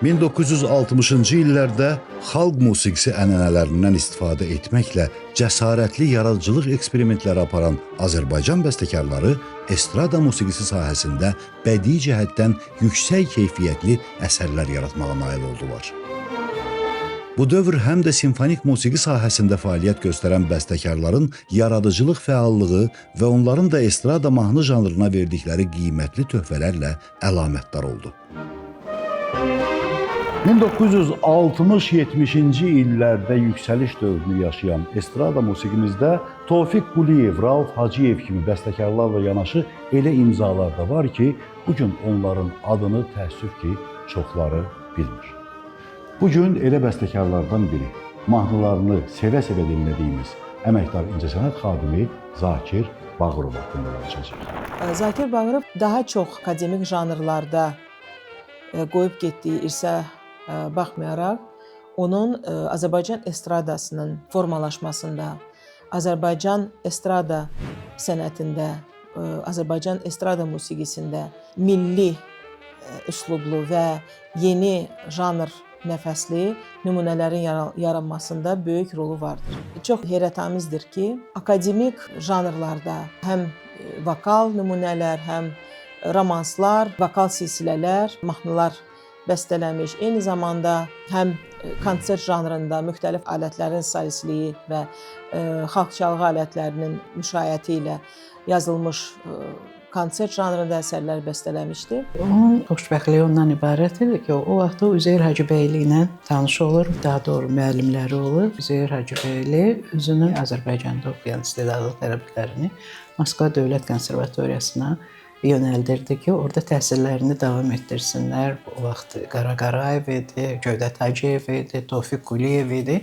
...1960-cı illərdə xalq musiqisi ənənələrindən istifadə etməklə cəsarətli yaradıcılıq eksperimentləri aparan Azərbaycan bəstəkarları estrada musiqisi sahəsində bədii cəhətdən yüksək keyfiyyətli əsərlər yaratmağa nail oldular. Bu dövr həm də simfonik musiqi sahəsində fəaliyyət göstərən bəstəkarların yaradıcılıq fəallığı və onların da estrada mahnı janrına verdikləri qiymətli töhfələrlə əlamətdar oldu. 1960-70-ci illərdə yüksəliş dövrünü yaşayan estrada musiqimizdə Tofiq Quliyev, Rauf Hacıyev kimi bəstəkarlarla yanaşı elə imzalar da var ki, bugün onların adını təəssüf ki, çoxları bilmir. Bugün elə bəstəkarlardan biri, mahnılarını sevə-sevə dinlədiyimiz əməkdar incəsənət xadimi Zakir Bağırov haqqında danışacaq. Zakir Bağırov daha çox akademik janrlarda qoyub getdiyi irsə baxmayaraq, onun Azərbaycan estradasının formalaşmasında, Azərbaycan estrada sənətində, Azərbaycan estrada musiqisində milli üslublu və yeni janr nəfəsli nümunələrin yaranmasında böyük rolu vardır. Çox heyrətamizdir ki, akademik janrlarda həm vokal nümunələr, həm romanslar, vokal silsilələr, mahnılar bəstələmiş, eyni zamanda həm konsert janrında müxtəlif alətlərin salisliyi və xalq çalğı alətlərinin müşayiəti ilə yazılmış konsert janrında əsərlər bəstələmişdi. Onun xoşbəxtliyi ondan ibarət idi ki, o vaxt o Üzeyir Hacıbəyli ilə tanış olur, daha doğru müəllimləri olur. Üzeyir Hacıbəyli özünün Azərbaycanda oxuyan istedadlı tələbələrini Moskva Dövlət Konservatoriyasına yönəldirdi ki, orada təhsillərini davam etdirsinlər. O vaxt Qara Qarayev idi, Cövdət Hacıyev idi, Tofiq Quliyev idi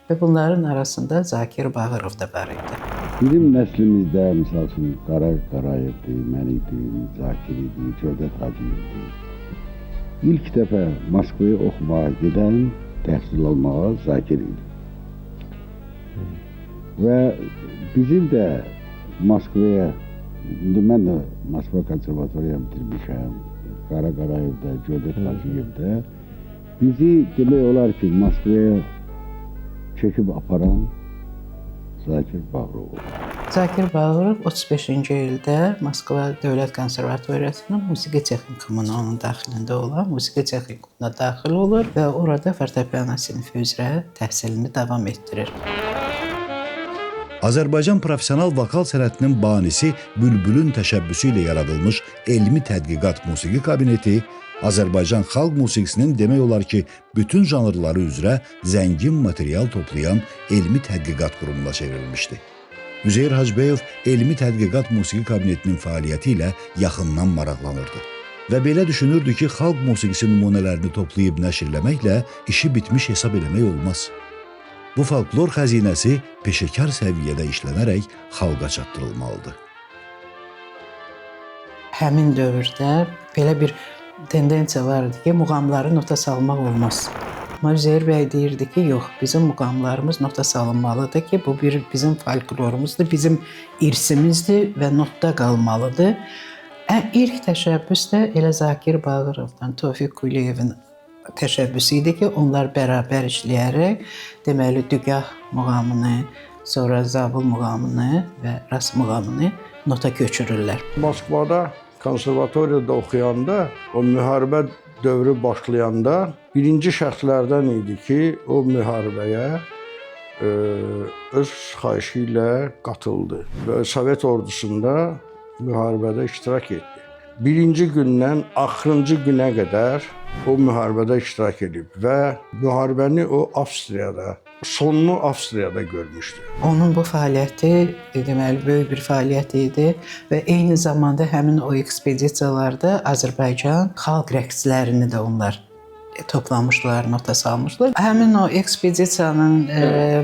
və bunların arasında Zakir Bağırov da var idi. Bizim nəslimizdə, misal üçün, Qara Qarayevdir, mən idim, Zakir idi, Cövdət Hacıyevdir. İlk dəfə Moskvaya oxumağa gedən, təhsil almağa Zakir idi. Və bizim də Moskvaya, indi mən də Moskva konservatoriyamı bitirmişəm, Qara Qarayevdə, Cövdət Hacıyevdə. Bizi demək olar ki, Moskvaya çəkib aparan Zakir Bağırov oldu. Zakir Bağırov 35-ci ildə Moskva Dövlət Konservatoriyasının musiqi texnikumuna, onun daxilində olan musiqi texnikumuna daxil olur və orada fortepiano sinfi üzrə təhsilini davam etdirir. Azərbaycan professional vokal sənətinin banisi Bülbülün təşəbbüsü ilə yaradılmış elmi tədqiqat musiqi kabineti Azərbaycan xalq musiqisinin demək olar ki, bütün janrları üzrə zəngin material toplayan elmi tədqiqat qurumuna çevrilmişdi. Üzeyir Hacıbəyov elmi tədqiqat musiqi kabinetinin fəaliyyəti ilə yaxından maraqlanırdı və belə düşünürdü ki, xalq musiqisi nümunələrini toplayıb nəşrləməklə işi bitmiş hesab eləmək olmaz. Bu folklor xəzinəsi peşəkar səviyyədə işlənərək xalqa çatdırılmalıdır. Həmin dövrdə belə bir tendensiya vardı ki, muğamları nota salmaq olmaz. Amma Üzeyir bəy deyirdi ki, yox, bizim muğamlarımız nota salınmalıdır ki, bu bizim folklorumuzdur, bizim irsimizdir və notda qalmalıdır. İlk təşəbbüs də elə Zakir Bağırovdan, Tofiq Quliyevin təşəbbüsü idi ki, onlar bərabər işləyərək, deməli, Dügah muğamını, sonra Zabıl muğamını və Ras muğamını nota köçürürlər. Moskvada konservatoriyada oxuyanda, o müharibə dövrü başlayanda birinci şəxslərdən idi ki, o müharibəyə öz xahişi ilə qatıldı və Sovet ordusunda müharibədə iştirak etdi. Birinci gündən axırıncı günə qədər o müharibədə iştirak edib və müharibəni o Avstriyada, sonunu Avstriyada görmüşdü. Onun bu fəaliyyəti, deməli, böyük bir fəaliyyət idi və eyni zamanda həmin o ekspedisiyalarda Azərbaycan xalq rəqslərini də onlar toplamışlar, nota salmışlar. Həmin o ekspedisiyanın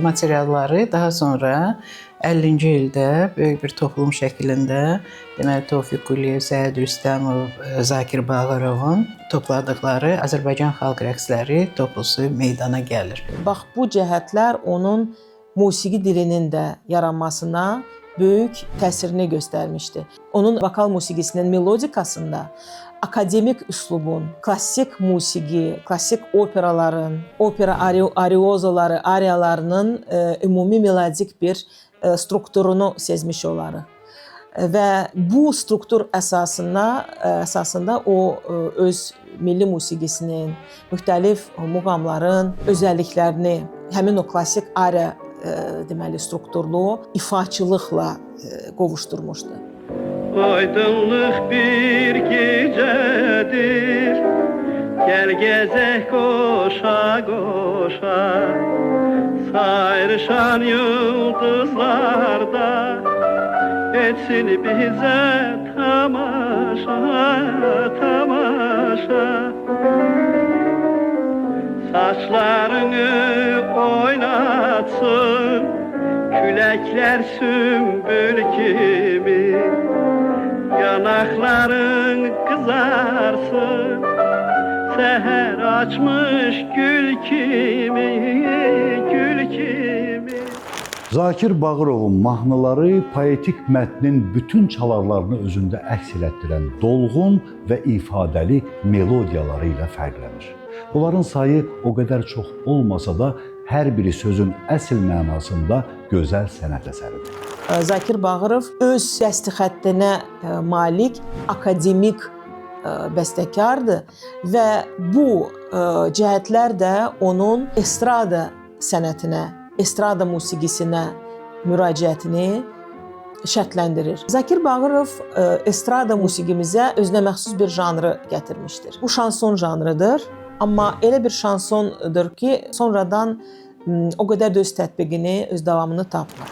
materialları daha sonra 50-ci ildə böyük bir toplum şəklində deməli Tofiq Quliyev, Səid Rüstəmov, Zakir Bağırovun topladıqları Azərbaycan xalq rəqsləri toplusu meydana gəlir. Bax bu cəhətlər onun musiqi dilinin də yaranmasına böyük təsirini göstərmişdi. Onun vokal musiqisinin melodikasında akademik üslubun, klassik musiqi, klassik operaların, opera ariozaları, ariyalarının ümumi melodik bir strukturunu sezmiş olarıq. Və bu struktur əsasında o öz milli musiqisinin, müxtəlif muğamların özəlliklərini, həmin o klassik ariya deməli strukturlu ifaçılıqla qovuşdurmuşdu. Aydınlıq bir gecədir, gəl gəzək qoşa qoşa, sayrışan yıldızlarda etsin bizə tamaşa, tamaşa. Saçlarını oynatsın, küləklər sümbül kimi, yanaqların qızarsın, səhər açmış gül kimi, gül kimi. Zakir Bağırovun mahnıları poetik mətnin bütün çalarlarını özündə əks elətdirən dolğun və ifadəli melodiyaları ilə fərqlənir. Bunların sayı o qədər çox olmasa da, hər biri sözün əsl mənasında gözəl sənət əsəridir. Zakir Bağırov öz dəsti xəttinə malik akademik bəstəkardır və bu cəhətlər də onun estrada sənətinə, estrada musiqisinə müraciətini şərtləndirir. Zakir Bağırov estrada musiqimizə özünə məxsus bir janrı gətirmişdir. Bu şanson janrıdır, amma elə bir şansondur ki, sonradan o qədər də öz tətbiqini, öz davamını tapmır.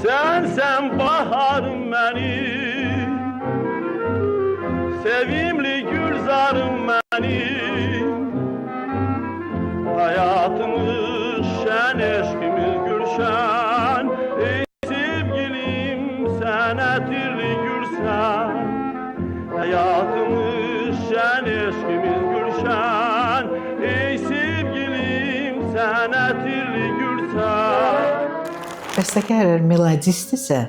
Sənsən baharım mənim, sevimli gülzarım mənim, hayatımız şən, eşkimiz gülşən, ey sevgilim sənə tirli gülsən, hayatımız şən, eşkimiz gülşən, ey sevgilim sənə tirli gülsən. Bəstəkar əgər melodistdirsə,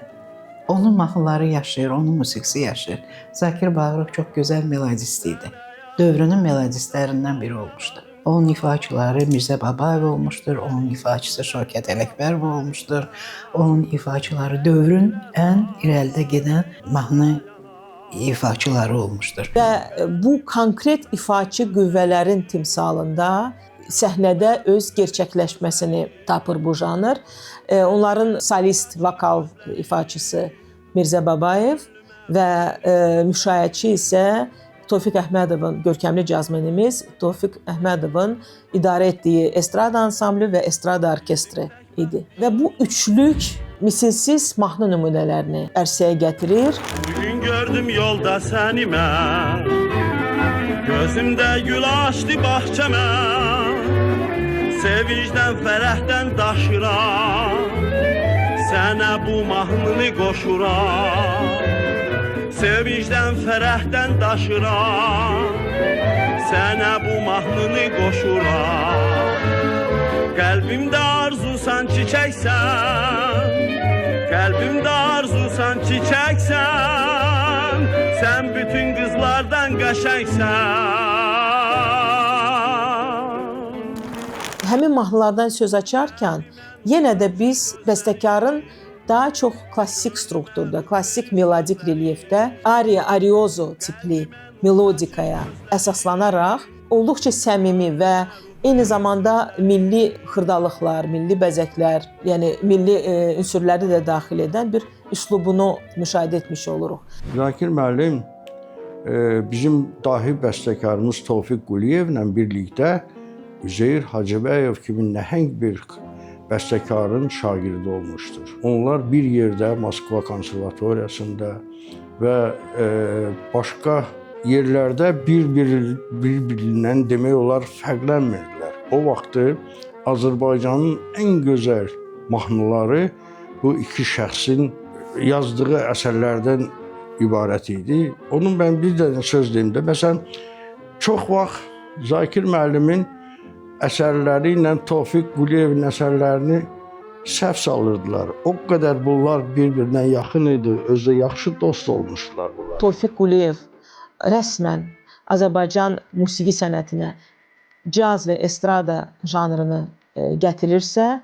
onun mahnıları yaşayır, onun musiqisi yaşayır. Zakir Bağırov çox gözəl melodist idi. Dövrünün melodistlərindən biri olmuşdu. Onun ifaçıları Mirzə Babayev olmuşdur, onun ifaçısı Şövkət Ələkbərov olmuşdur. Onun ifaçıları dövrün ən irəlidə gedən mahnı ifaçıları olmuşdur. Və bu konkret ifaçı qüvvələrin timsalında səhnədə öz gerçəkləşməsini tapır bu janr. Onların solist, vokal ifaçısı Mirzə Babayev və müşayiətçi isə Tofiq Əhmədovun, görkəmli cazmenimiz Tofiq Əhmədovun idarə etdiyi estrada ansamblı və estrada orkestri idi. Və bu üçlük misilsiz mahnı nümunələrini ərsəyə gətirir. Bugün gördüm yolda səni mən, gözümdə gül açdı bahçəmə, sevincdən, fərəhdən daşıram, sənə bu mahnını qoşuram. Sevincdən, fərəhdən daşıram, sənə bu mahnını qoşuram. Qəlbimdə arzusan çiçəksən, qəlbimdə arzusan çiçəksən, sən bütün qızlardan qəşəngsən. Həmin mahnılardan söz açarkən yenə də biz bəstəkarın daha çox klassik strukturda, klassik melodik relyefdə ariya, ariozo tipli melodikaya əsaslanaraq olduqca səmimi və eyni zamanda milli xırdalıqlar, milli bəzəklər, yəni milli ünsürləri də daxil edən bir üslubunu müşahidə etmiş oluruq. Zakir müəllim bizim dahi bəstəkarımız Tofiq Quliyevlə birlikdə Üzeyir Hacıbəyev kimi nəhəng bir bəstəkarın şagirdi olmuşdur. Onlar bir yerdə Moskva konservatoriyasında və başqa yerlərdə bir-birindən demək olar fərqlənmirdilər. O vaxtı Azərbaycanın ən gözəl mahnıları bu iki şəxsin yazdığı əsərlərdən ibarət idi. Onun mən bir dənə söz deyim də, məsələn, çox vaxt Zakir müəllimin əsərləri ilə Tofiq Quliyevin əsərlərini səhv salırdılar. O qədər bunlar bir-birinə yaxın idi, özü yaxşı dost olmuşlar bunlar. Tofiq Quliyev rəsmən Azərbaycan musiqi sənətinə caz və estrada janrını gətirirsə,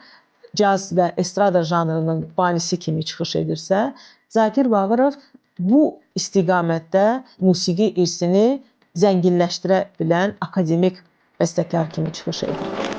caz və estrada janrının banisi kimi çıxış edirsə, Zakir Bağırov bu istiqamətdə musiqi irsini zənginləşdirə bilən akademik bəstəkar kimi çıxış edir.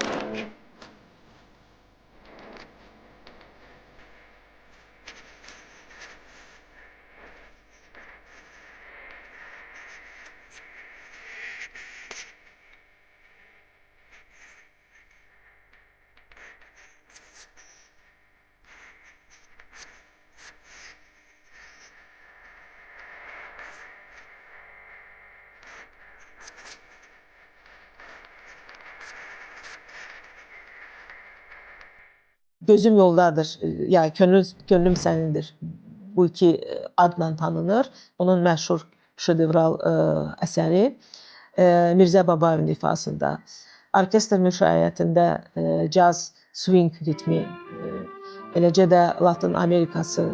Gözüm yoldadır, ya könlüm sənindir. Bu iki adla tanınır. Onun məşhur şedevral əsəri Mirzə Babayevin ifasında. Orkestr müşayiətində caz, swing ritmi, eləcə də Latin Amerikası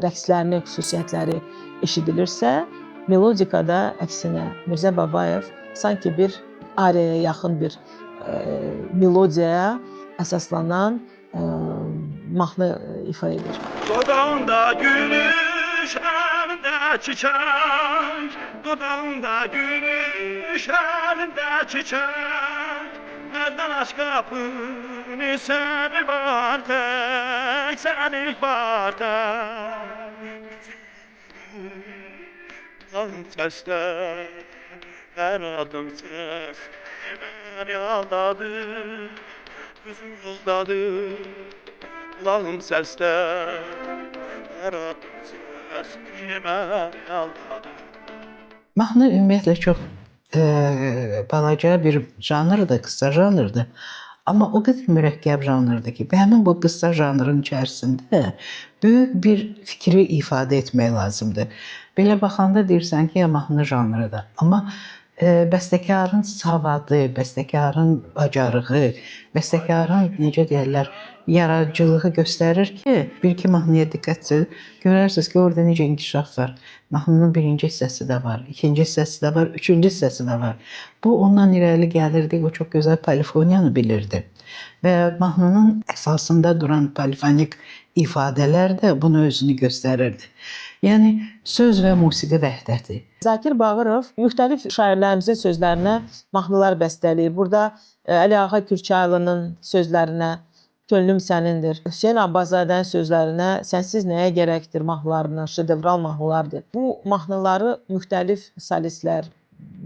rəqslərinin xüsusiyyətləri eşidilirsə, melodikada əksinə Mirzə Babayev sanki bir ariyaya yaxın bir melodiyaya əsaslanan mahnı ifa edir. Dodağında gülüş, əlində çiçək, dodağında gülüş, əlində çiçək. Əldən aç qapını, səni bartək, səni bartək. Səsdə, hər adım səs, məni aldadır. Gözüm yoldadır, kulağım səsdə, hər adım səs, məni aldadır. Mahnı ümumiyyətlə çox balaca bir janrdır, qısa janrdır. Amma o qədər mürəkkəb janrdır ki, həmin bu qısa janrın içərisində böyük bir fikri ifadə etmək lazımdır. Belə baxanda deyirsən ki, mahnı janrıdır. Amma bəstəkarın savadı, bəstəkarın bacarığı, bəstəkarın necə deyirlər, yaradıcılığı göstərir ki, bir-iki mahnıya diqqət görərsiniz ki, orada necə inkişaf var. Mahnının birinci hissəsi də var, ikinci hissəsi də var, üçüncü hissəsi də var. Bu ondan irəli gəlirdi, o çox gözəl polifoniyanı bilirdi. Və mahnının əsasında duran polifonik ifadələr də bunu özünü göstərirdi. Yəni, söz və musiqi vəhdəti. Zakir Bağırov müxtəlif şairlərimizin sözlərinə mahnılar bəstələyir. Burada Əli Ağa Kürçaylı'nın sözlərinə Könlüm sənindir, Hüseyn Abbaszadənin sözlərinə Sənsiz nəyə gərəkdir mahnılarına, şedevral mahnılardır. Bu mahnıları müxtəlif solistlər,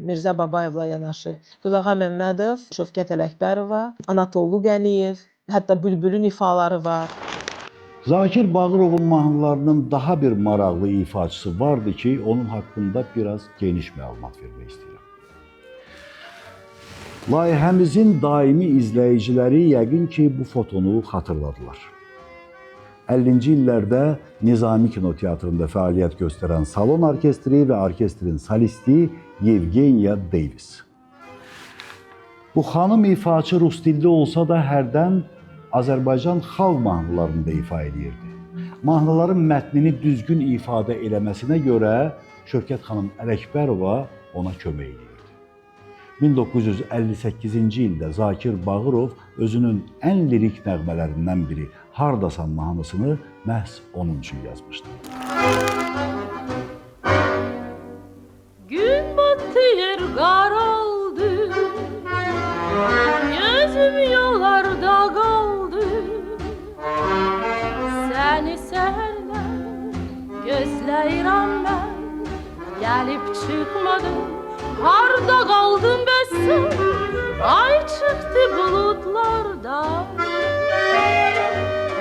Mirzə Babayevla yanaşı, Dulağa Məmmədov, Şövkət Ələkbərova, Anatollu Qəliyev, hətta Bülbülün ifaları var. Zakir Bağırovun mahnılarının daha bir maraqlı ifaçısı vardı ki, onun haqqında biraz geniş məlumat vermək istəyirəm. Layihəmizin daimi izləyiciləri yəqin ki, bu fotonu xatırladılar. 50-ci illərdə Nizami Kinoteatrında fəaliyyət göstərən salon orkestri və orkestrin solisti Yevgeniya Davis. Bu xanım ifaçı rus dilli olsa da hərdən Azərbaycan xalq mahnılarında ifa edirdi. Mahnıların mətnini düzgün ifadə eləməsinə görə Şövkət xanım Ələkbərova ona kömək edirdi. 1958-ci ildə Zakir Bağırov özünün ən lirik nəğmələrindən biri Hardasan mahnısını məhz onun üçün yazmışdı. Gün battı yer qaraldı, gözüm yollarda qaldı. Səni səhərdən gözləyirəm mən, gəlib çıxmadın. Harda qaldın bəs sən, ay çıxdı buludlardan,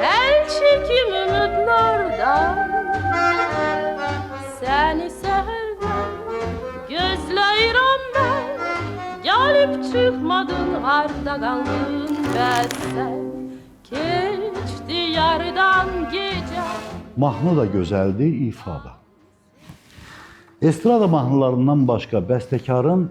əl çəkim ümidlərdən. Səni səhərdən gözləyirəm mən, gəlib çıxmadın, harda qaldın bəs sən. Keçdi yardan Mahnı da gözəldir, ifa da. Estrada mahnılarından başqa bəstəkarın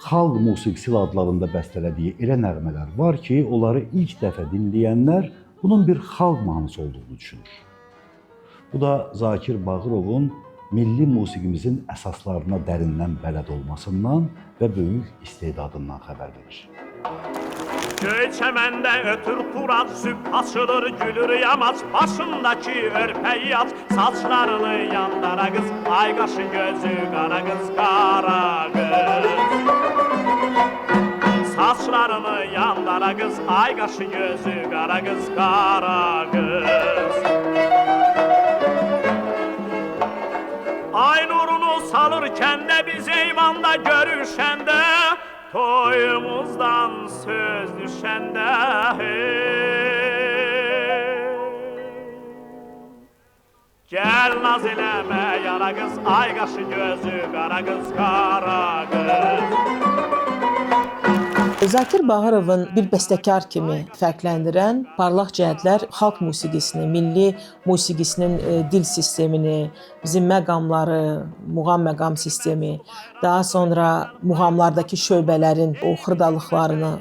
xalq musiqisi adlarında bəstələdiyi elə nəğmələr var ki, onları ilk dəfə dinləyənlər bunun bir xalq mahnısı olduğunu düşünür. Bu da Zakir Bağırovun milli musiqimizin əsaslarına dərindən bələd olmasından və böyük istedadından xəbər verir. Göy çəməndə ötür turaz, sübh açılır, gülür yamaç, başındakı örpəyi aç, saçlarını yandara qız, ay qaşı gözü qara qız, qara qız. Saçlarını yandara qız, ay qaşı gözü qara qız, qara qız. Ay nurunu salırkən də biz eyvanda görüşəndə, toyumuzdan söz düşəndə Gəl naz eləmə yara qız, ay qaşı gözü qara qız, qara qız. Zakir Bağırovun bir bəstəkar kimi fərqləndirən parlaq cəhətlər xalq musiqisini, milli musiqisinin dil sistemini, bizim məqamları, muğam-məqam sistemi, daha sonra muğamlardakı şöbələrin o xırdalıqlarını,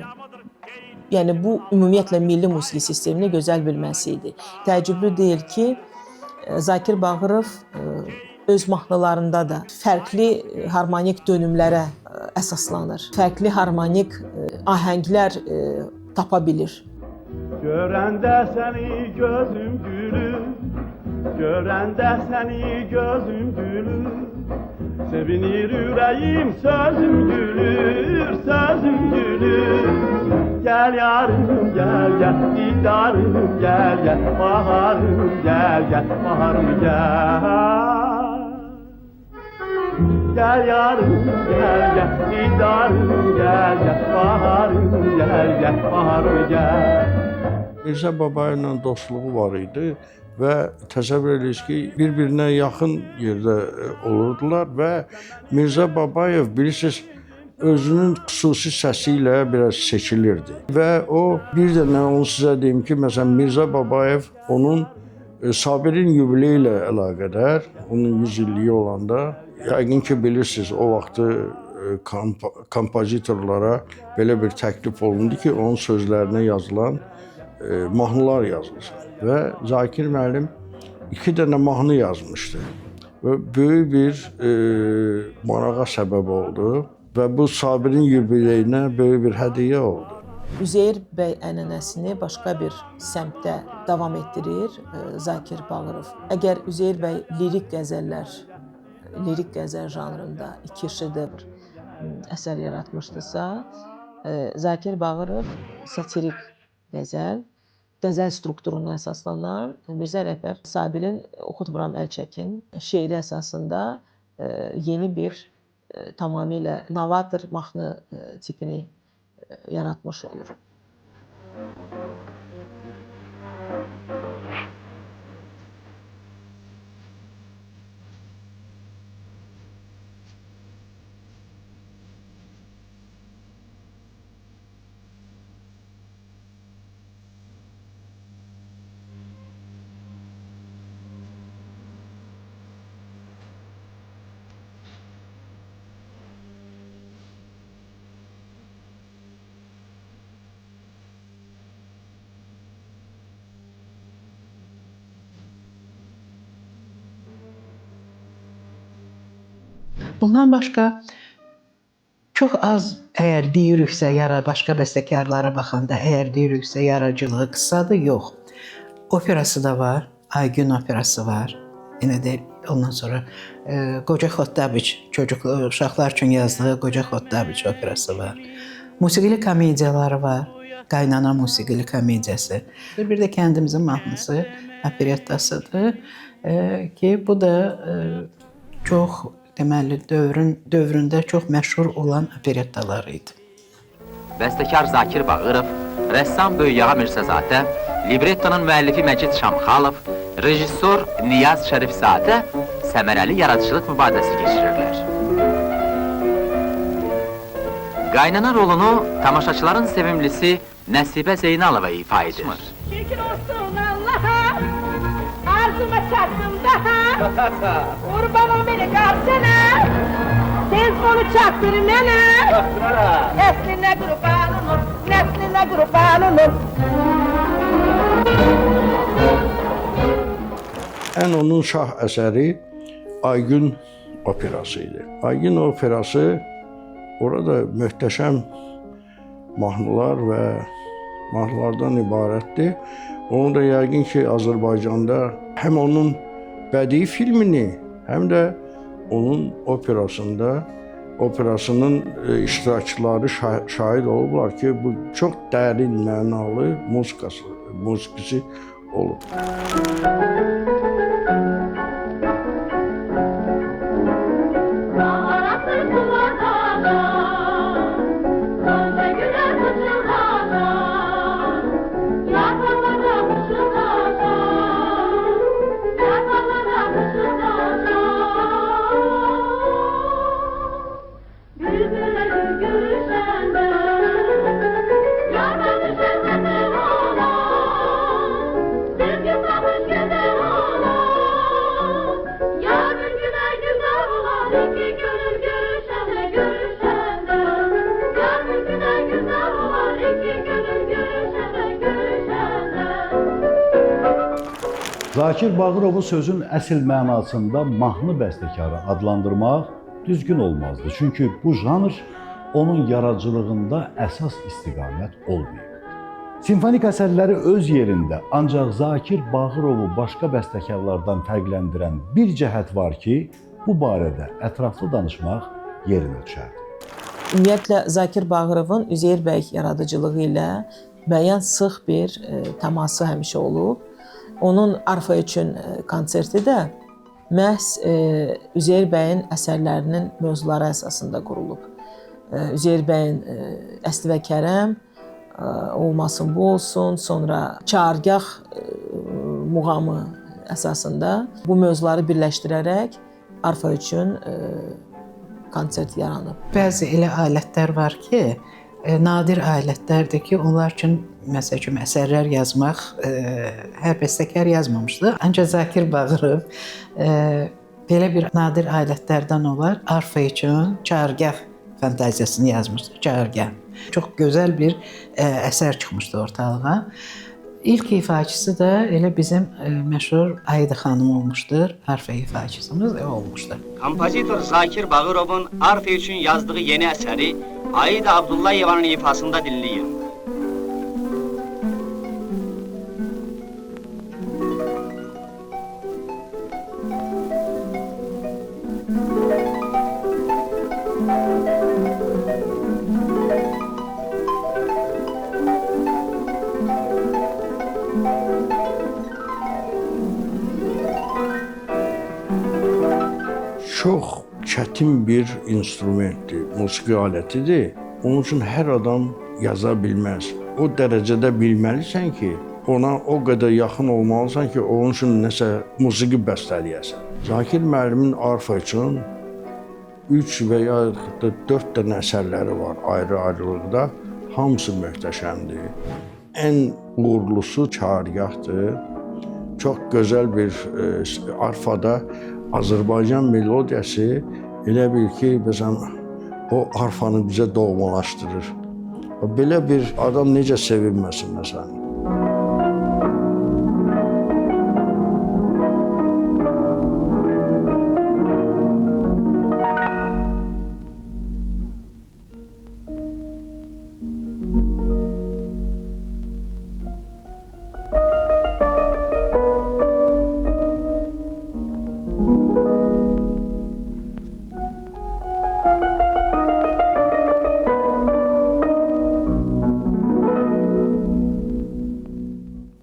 yəni bu ümumiyyətlə milli musiqi sistemini gözəl bilməsi idi. Təəccüblü deyil ki, Zakir Bağırov öz mahnılarında da fərqli harmonik dönümlərə əsaslanır. Fərqli harmonik ahənglər tapa bilir. Görəndə səni gözüm gülür, görəndə səni gözüm gülür, sevinir ürəyim, sözüm gülür, sözüm gülür. Gəl yarım, gəl, gəl, didarım, gəl, gəl, baharım, gəl, gəl, baharım, gəl. Gəl yarım, gəl, gəl, didarım, gəl, gəl, baharım, gəl, gəl, baharım, gəl. Mirzə Babayevlə dostluğu var idi və təsəvvür edirsiniz ki, bir-birinə yaxın yerdə olurdular və Mirzə Babayev bilirsiniz, özünün xüsusi səsi ilə biraz seçilirdi. Və o, bir dənə onu sizə deyim ki, məsələn, Mirzə Babayev onun Sabirin yubileyi ilə əlaqədar, onun 100 illiyi olanda, yəqin ki, bilirsiniz, o vaxtı kompozitorlara belə bir təklif olundu ki, onun sözlərinə yazılan mahnılar yazılsın. Və Zakir müəllim 2 dənə mahnı yazmışdı. Və böyük bir marağa səbəb oldu və bu Sabirin yubileyinə böyük bir hədiyyə oldu. Üzeyir bəy ənənəsini başqa bir səmtdə davam etdirir Zakir Bağırov. Əgər Üzeyir bəy lirik qəzəl janrında 2 şedevr əsər yaratmışdısa, Zakir Bağırov satirik qəzəl strukturuna əsaslanan Mirzə Rəhbər Sabirin Oxutmuram əl çəkin şeiri əsasında yeni bir tamamilə novator mahnı tipini yaratmış olur. Bundan başqa çox az əgər deyiriksə, başqa bəstəkarlara baxanda əgər deyiriksə yaradıcılığı qısadır, yox. Operası da var, Aygün operası var. Yenə də ondan sonra Qoca Xottabiç, uşaqlar üçün yazdığı Qoca Xottabiç operası var. Musiqili komediyaları var, Qaynana musiqili komediyası. Bir də kəndimizin mahnısı, operettasıdır ki, bu da çox deməli dövründə çox məşhur olan operettalar idi. Bəstəkar Zakir Bağırov, rəssam Böyükağa Mirzəzadə, librettonun müəllifi Məcid Şamxalov, rejissor Niyaz Şərifzadə səmərəli yaradıcılıq mübadiləsi keçirirlər. Qaynana rolunu tamaşaçıların sevimlisi Nəsibə Zeynalova ifa edir. Şükür olsun Allah'a, ağzıma çaktım daha. Kurbanım beni kalsana. Tez onu çaktır beni. Nesline kurban olur, nesline kurban olur. Ən onun şah əsəri Aygün operası idi. Aygün operası orada möhtəşəm mahnılar və mahnılardan ibarətdir. Onu da yəqin ki, Azərbaycanda həm onun bədii filmini, həm də onun operasının iştirakçıları şahid olublar ki, bu çox dərin, mənalı musikisi olub. Zakir Bağırovu sözün əsl mənasında mahnı bəstəkarı adlandırmaq düzgün olmazdı. Çünki bu janr onun yaradıcılığında əsas istiqamət olmayıb. Simfonik əsərləri öz yerində, ancaq Zakir Bağırovu başqa bəstəkarlardan fərqləndirən bir cəhət var ki, bu barədə ətraflı danışmaq yerinə düşərdi. Ümumiyyətlə, Zakir Bağırovun Üzeyir bəy yaradıcılığı ilə müəyyən sıx bir təması həmişə olub. Onun arfa üçün konserti də məhz Üzeyir bəyin əsərlərinin mövzuları əsasında qurulub. Üzeyir bəyin Əsli və Kərəm, Olmasın bu olsun, sonra Çağırgah muğamı əsasında bu mövzuları birləşdirərək arfa üçün konsert yaranıb. Bəzi elə alətlər var ki, nadir alətlərdir ki, onlar üçün məsəl üçün əsərlər yazmaq hər bəstəkar yazmamışdı. Ancaq Zakir Bağırov belə bir nadir alətlərdən olar arfa üçün Çağırgah fantaziyasını yazmışdı. Çağırgah. Çox gözəl bir əsər çıxmışdı ortalığa. İlk ifaçısı da elə bizim məşhur Aida xanım olmuşdur. Arfa ifaçısımız olmuşdur. Kompozitor Zakir Bağırovun arfa üçün yazdığı yeni əsəri Aida Abdullayevanın ifasında dinləyin. Çox çətin bir instrumentdir, musiqi alətidir. Onun üçün hər adam yaza bilməz. O dərəcədə bilməlisən ki, ona o qədər yaxın olmalısan ki, onun üçün nəsə musiqi bəstələyəsən. Zakir müəllimin arfa üçün 3 və ya 4 dənə əsərləri var ayrı-ayrılıqda. Hamısı möhtəşəmdir. Ən uğurlusu Çağırgahdır. Çox gözəl bir arfada Azərbaycan melodiyası elə bil ki, o arfanı bizə doğmalaşdırır. Belə bir adam necə sevinməsin məsələn?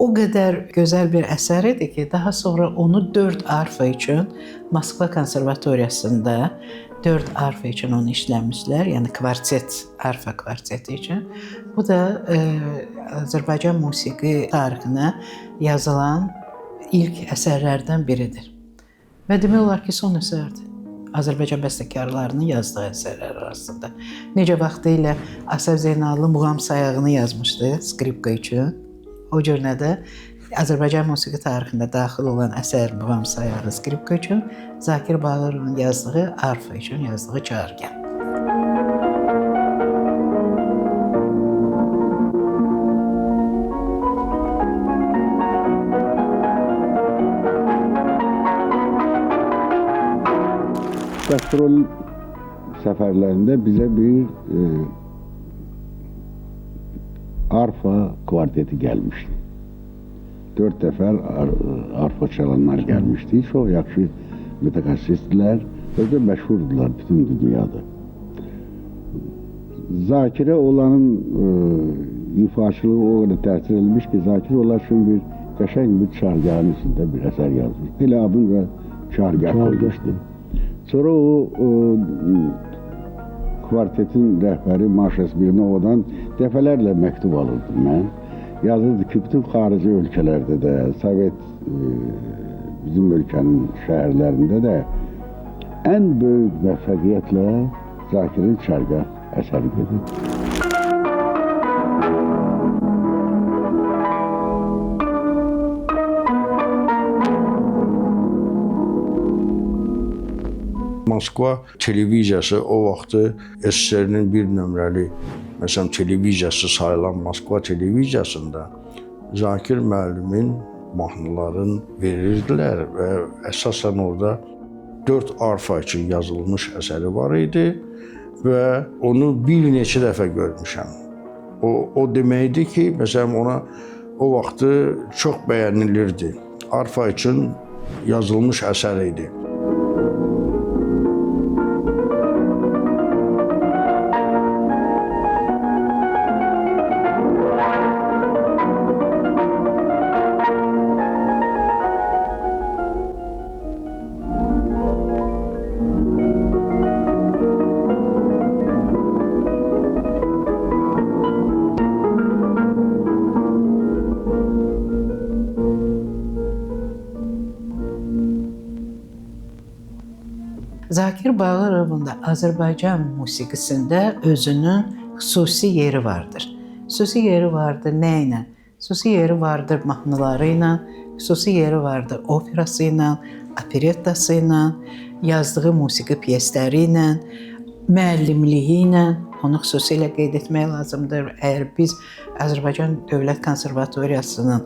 O qədər gözəl bir əsər idi ki, daha sonra onu 4 arfa üçün Moskva konservatoriyasında 4 arfa üçün onu işləmişlər, yəni kvartet, arfa kvarteti üçün. Bu da Azərbaycan musiqi tarixinə yazılan ilk əsərlərdən biridir. Və demək olar ki, son əsərdir. Azərbaycan bəstəkarlarının yazdığı əsərlər arasında. Necə vaxtilə Asaf Zeynallı muğam sayağını yazmışdı skripka üçün. O cürnədə Azərbaycan musiqi tarixində daxil olan əsər muğam sayarlı skripka üçün, Zakir Bağırovun yazdığı arfa üçün yazdığı çağırgan. Gastrol səfərlərində bizə bir arfa kvarteti gəlmişdi. 4 dəfər arfa çalanlar gəlmişdi. Çox yaxşı mütəxəssisdilər, özü məşhurdular bütün dünyada. Zakirə olanın ifaçılığı o qədər təsir edilmiş ki, Zakir onlar üçün bir qəşəng bir çargahın üstündə bir əsər yazmış. Elə adın və çargah qoymuşdu. Sonra o kvartetin rəhbəri Maşa Smirnovadan dəfələrlə məktub alırdım mən. Yazırdı ki, bütün xarici ölkələrdə də, Sovet bizim ölkənin şəhərlərində də ən böyük müvəffəqiyyətlə Zakirin çargah əsəri gedir. Moskva televiziyası o vaxtı SSR-nin bir nömrəli məsələn televiziyası sayılan Moskva televiziyasında Zakir müəllimin mahnılarını verirdilər və əsasən orada 4 arfa üçün yazılmış əsəri var idi və onu bir neçə dəfə görmüşəm. O deməkdir ki, məsələn ona o vaxtı çox bəyənilirdi. Arfa üçün yazılmış əsər idi. Zakir Bağırovun da Azərbaycan musiqisində özünün xüsusi yeri vardır. Xüsusi yeri vardır nə ilə? Xüsusi yeri vardır mahnıları ilə, xüsusi yeri vardır operası ilə, operettası ilə, yazdığı musiqi pyesləri ilə, müəllimliyi ilə. Onu xüsusilə qeyd etmək lazımdır. Əgər biz Azərbaycan Dövlət Konservatoriyasının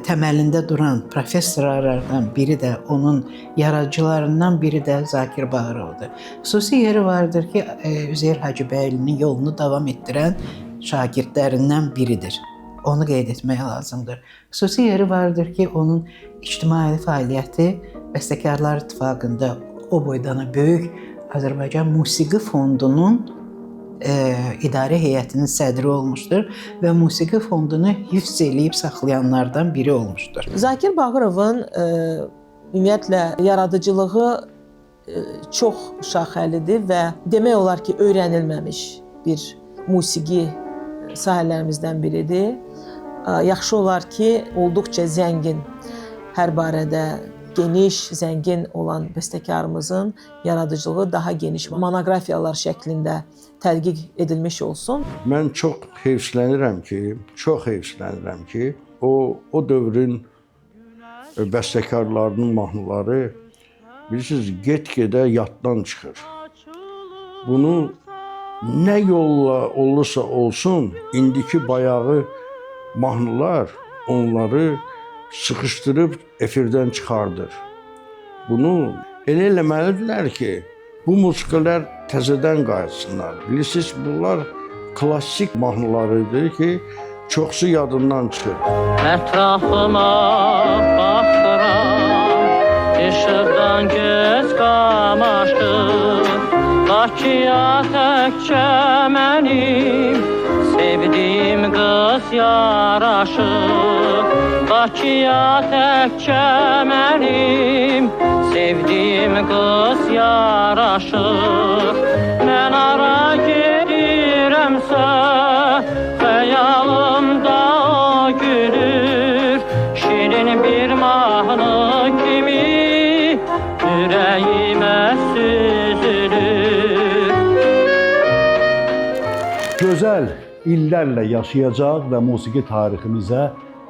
təməlində duran professorlardan biri də, onun yaradıcılarından biri də Zakir Bağırovdur. Xüsusi yeri vardır ki, Üzeyir Hacıbəylinin yolunu davam etdirən şagirdlərindən biridir. Onu qeyd etmək lazımdır. Xüsusi yeri vardır ki, onun ictimai fəaliyyəti Bəstəkarlar İttifaqında o boydana böyük Azərbaycan Musiqi Fondunun idarə heyətinin sədri olmuşdur və musiqi fondunu hifz eləyib saxlayanlardan biri olmuşdur. Zakir Bağırovun ümumiyyətlə yaradıcılığı çox şaxəlidir və demək olar ki, öyrənilməmiş bir musiqi sahələrimizdən biridir. Yaxşı olar ki, olduqca zəngin, hər barədə geniş, zəngin olan bəstəkarımızın yaradıcılığı daha geniş monoqrafiyalar şəklində tədqiq edilmiş olsun. Mən çox heyfslənirəm ki, o dövrün bəstəkarlarının mahnıları bilirsiniz, get-gedə yaddan çıxır. Bunu nə yolla olursa olsun, indiki bayağı mahnılar onları sıxışdırıb efirdən çıxardır. Bunu elə eləməlidirlər ki, bu musiqilər təzədən qayıtsınlar. Bilirsiniz, bunlar klassik mahnılarıdır ki, çoxsu yadından çıxır. Ətrafıma baxıram, işıqdan göz qamaşdı. Bakıya təkcə mənim sevdiyim qız yaraşır. Bakıya təkcə mənim sevdiyim qız yaraşır. Mən ara gedirəmsə, xəyalımda o gülür. Şirin bir mahnı kimi ürəyimə süzülür. Gözəl illərlə yaşayacaq və musiqi tariximizə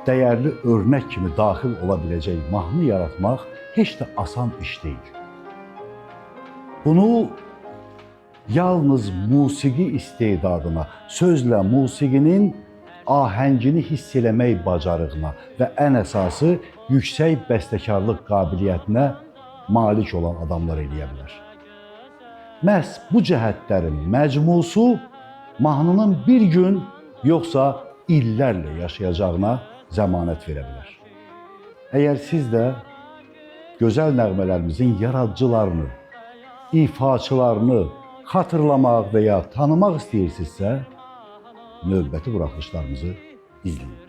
dəyərli örnək kimi daxil ola biləcək mahnı yaratmaq heç də asan iş deyil. Bunu yalnız musiqi istedadına, sözlə musiqinin ahəngini hiss eləmək bacarığına və ən əsası yüksək bəstəkarlıq qabiliyyətinə malik olan adamlar eləyə bilər. Məhz bu cəhətlərin məcmusu mahnının bir gün yoxsa illərlə yaşayacağına zəmanət verə bilər. Əgər siz də gözəl nəğmələrimizin yaradıcılarını, ifaçılarını xatırlamaq və ya tanımaq istəyirsinizsə, növbəti buraxılışlarımızı izləyin.